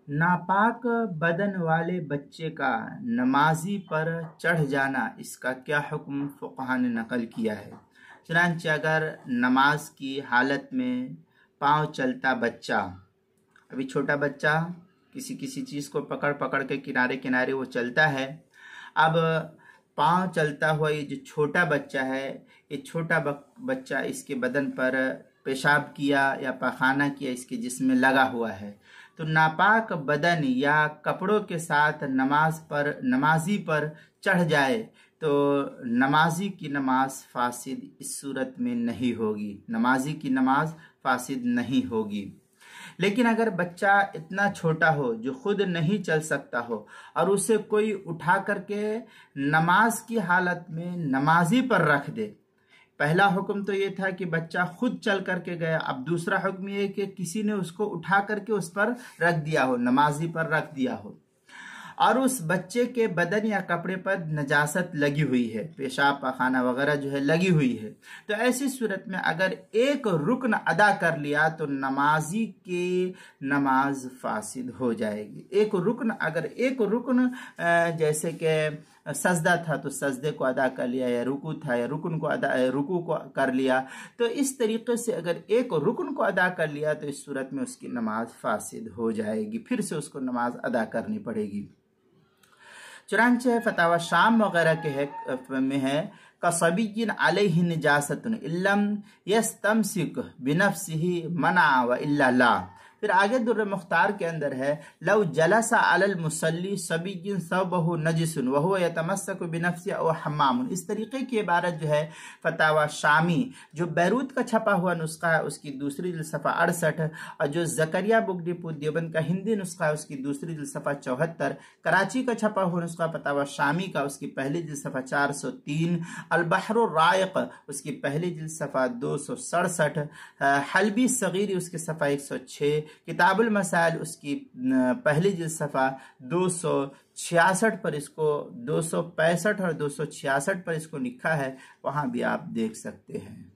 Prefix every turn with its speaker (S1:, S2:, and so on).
S1: नापाक बदन वाले बच्चे का नमाजी पर चढ़ जाना, इसका क्या हुक्म फुक़हा ने नकल किया है। चुनांचे अगर नमाज की हालत में पाँव चलता बच्चा, अभी छोटा बच्चा किसी चीज़ को पकड़ पकड़ के किनारे किनारे वो चलता है, अब पाँव चलता हुआ ये जो छोटा बच्चा है, ये छोटा बच्चा इसके बदन पर पेशाब किया या पखाना किया, इसके जिस्म में लगा हुआ है, तो नापाक बदन या कपड़ों के साथ नमाजी पर चढ़ जाए तो नमाजी की नमाज फासिद इस सूरत में नहीं होगी, नमाजी की नमाज फासिद नहीं होगी। लेकिन अगर बच्चा इतना छोटा हो जो खुद नहीं चल सकता हो और उसे कोई उठा करके नमाज की हालत में नमाजी पर रख दे, पहला हुक्म तो ये था कि बच्चा खुद चल करके गया, अब दूसरा हुक्म ये कि किसी ने उसको उठा करके उस पर रख दिया हो, नमाजी पर रख दिया हो, और उस बच्चे के बदन या कपड़े पर नजासत लगी हुई है, पेशाब पखाना वगैरह जो है लगी हुई है, तो ऐसी सूरत में अगर एक रुकन अदा कर लिया तो नमाजी की नमाज फासिद हो जाएगी। एक रुकन जैसे कि सजदा था तो सजदे को अदा कर लिया, या रुकू था या रुकू को कर लिया, तो इस तरीके से अगर एक रुकन को अदा कर लिया तो इस सूरत में उसकी नमाज फासिद हो जाएगी, फिर से उसको नमाज अदा करनी पड़ेगी। चुनांचे फतावा शाम वगैरह के में है कसबीन अलैहि निजासतुन इल्लम यस्तमसिक बिनफ्सिही मना व इल्ला ला। फिर आगे दुर्र मुख्तार के अंदर है लव जलसा अलल मुसल्ली सबीन सबहु नजिसुन वहु यतमस्सकु बिनफ्सिही व हम्मामुन। इस तरीके की इबारत जो है फतावा शामी जो बैरूत का छपा हुआ नुस्खा है उसकी दूसरी जिल्द सफ़ा 68, और जो ज़करिया बुक डिपो देवबंद का हिंदी नुस्खा है उसकी दूसरी जिल्द सफ़ा 74, कराची का छपा हुआ नुस्खा फतावा शामी का उसकी पहली जिल्द सफ़ा 403, अल बहरुर राइक उसकी पहली जिल्द सफ़ा 267, हल्बी सगीरी उसके सफ़ा 106, किताबुल मसाइल उसकी पहली जिल्द सफ़ा 266 पर इसको 265 और 266 पर इसको लिखा है, वहां भी आप देख सकते हैं।